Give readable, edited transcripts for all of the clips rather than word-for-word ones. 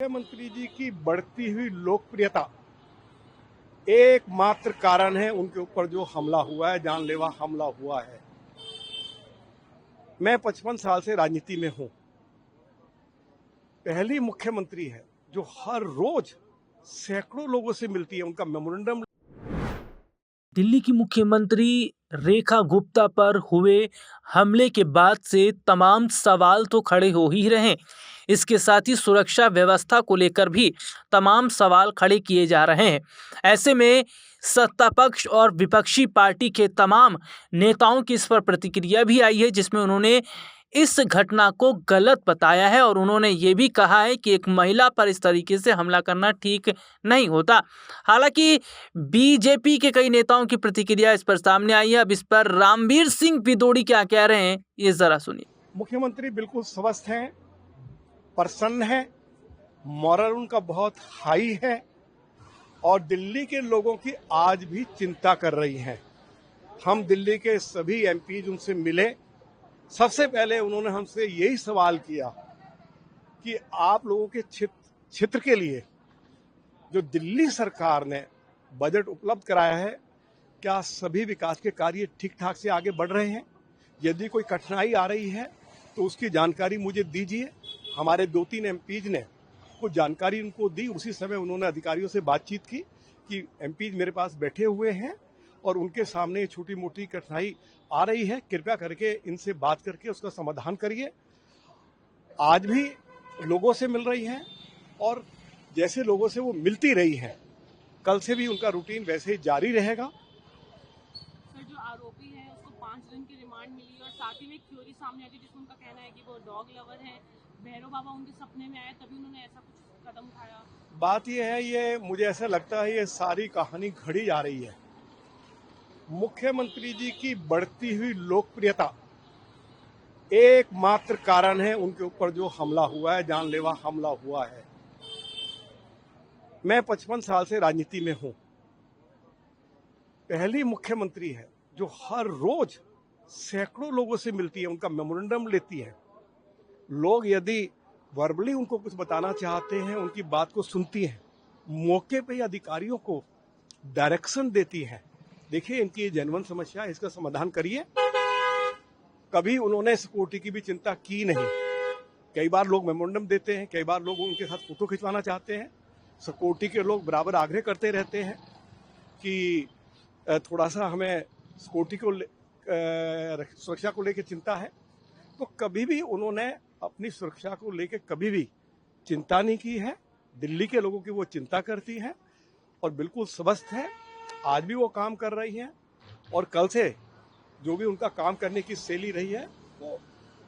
मुख्यमंत्री जी की बढ़ती हुई लोकप्रियता एकमात्र कारण है उनके ऊपर जो हमला हुआ है, जानलेवा हमला हुआ है। मैं 55 साल से राजनीति में हूं। पहली मुख्यमंत्री है जो हर रोज सैकड़ों लोगों से मिलती है, उनका मेमोरेंडम। दिल्ली की मुख्यमंत्री रेखा गुप्ता पर हुए हमले के बाद से तमाम सवाल तो खड़े हो ही रहे। इसके साथ ही सुरक्षा व्यवस्था को लेकर भी तमाम सवाल खड़े किए जा रहे हैं। ऐसे में सत्ता पक्ष और विपक्षी पार्टी के तमाम नेताओं की इस पर प्रतिक्रिया भी आई है, जिसमें उन्होंने इस घटना को गलत बताया है और उन्होंने ये भी कहा है कि एक महिला पर इस तरीके से हमला करना ठीक नहीं होता। हालांकि बीजेपी के कई नेताओं की प्रतिक्रिया इस पर सामने आई है। अब इस पर रामवीर सिंह भिदोड़ी क्या कह रहे हैं, ये जरा सुनिए। मुख्यमंत्री बिल्कुल स्वस्थ हैं, प्रसन्न हैं, मॉरल उनका बहुत हाई है और दिल्ली के लोगों की आज भी चिंता कर रही हैं। हम दिल्ली के सभी एमपी उनसे मिले। सबसे पहले उन्होंने हमसे यही सवाल किया कि आप लोगों के क्षेत्र के लिए जो दिल्ली सरकार ने बजट उपलब्ध कराया है, क्या सभी विकास के कार्य ठीक ठाक से आगे बढ़ रहे हैं? यदि कोई कठिनाई आ रही है तो उसकी जानकारी मुझे दीजिए। हमारे 2-3 एमपीज ने कुछ जानकारी उनको दी। उसी समय उन्होंने अधिकारियों से बातचीत की कि एमपीज मेरे पास बैठे हुए हैं और उनके सामने छोटी मोटी कठिनाई आ रही है, कृपया करके इनसे बात करके उसका समाधान करिए। आज भी लोगों से मिल रही हैं और जैसे लोगों से वो मिलती रही हैं, कल से भी उनका रूटीन वैसे ही जारी रहेगा। सर, जो आरोपी है उसको 5 दिन की रिमांड मिली और साथ ही में एक थ्योरी सामने आई थी जिसमें उनका कहना है कि वो डॉग लवर है, भैरव बाबा उनके सपने में आए तभी उन्होंने ऐसा कुछ कदम उठाया। बात ये है, ये मुझे ऐसा लगता है ये सारी कहानी घड़ी जा रही है। मुख्यमंत्री जी की बढ़ती हुई लोकप्रियता एकमात्र कारण है उनके ऊपर जो हमला हुआ है, जानलेवा हमला हुआ है। मैं 55 साल से राजनीति में हूं। पहली मुख्यमंत्री है जो हर रोज सैकड़ों लोगों से मिलती है, उनका मेमोरेंडम लेती है। लोग यदि वर्बली उनको कुछ बताना चाहते हैं, उनकी बात को सुनती हैं, मौके पे अधिकारियों को डायरेक्शन देती है। देखिए, इनकी ये जेन्युइन समस्या है, इसका समाधान करिए। कभी उन्होंने सिक्योरिटी की भी चिंता की नहीं। कई बार लोग मेमोरेंडम देते हैं, कई बार लोग उनके साथ फोटो खिंचवाना चाहते हैं। सिक्योरिटी के लोग बराबर आग्रह करते रहते हैं कि थोड़ा सा हमें सिक्योरिटी को सुरक्षा को लेकर चिंता है। तो कभी भी उन्होंने अपनी सुरक्षा को लेकर कभी भी चिंता नहीं की है। दिल्ली के लोगों की वो चिंता करती है और बिल्कुल स्वस्थ है। आज भी वो काम कर रही हैं और कल से जो भी उनका काम करने की शैली रही है वो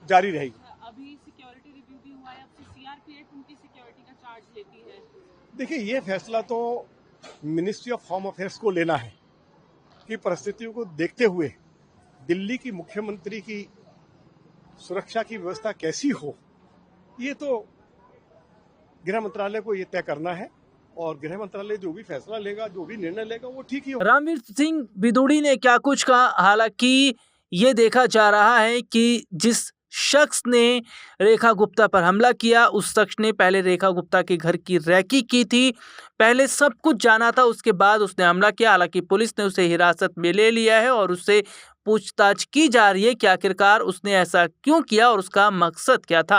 जारी रहेगी। अभी सिक्योरिटी रिव्यू भी हुआ है, अब से सीआरपीएफ उनकी सिक्योरिटी का चार्ज लेती है। देखिए, ये फैसला तो मिनिस्ट्री ऑफ होम अफेयर्स को लेना है कि परिस्थितियों को देखते हुए दिल्ली की मुख्यमंत्री की सुरक्षा की व्यवस्था कैसी हो, ये तो गृह मंत्रालय को ये तय करना है और गृह मंत्रालय जो भी फैसला लेगा, जो भी निर्णय लेगा, वो ठीक ही होगा। रामवीर सिंह भिदोड़ी ने क्या कुछ कहा, हालांकि ये देखा जा रहा है कि जिस शख्स ने रेखा गुप्ता पर हमला किया, उस शख्स ने पहले रेखा गुप्ता के घर की रैकी की थी, पहले सब कुछ जाना था, उसके बाद उसने हमला किया। हालांकि पुलिस ने उसे हिरासत में ले लिया है और उससे पूछताछ की जा रही है कि आखिरकार उसने ऐसा क्यों किया और उसका मकसद क्या था।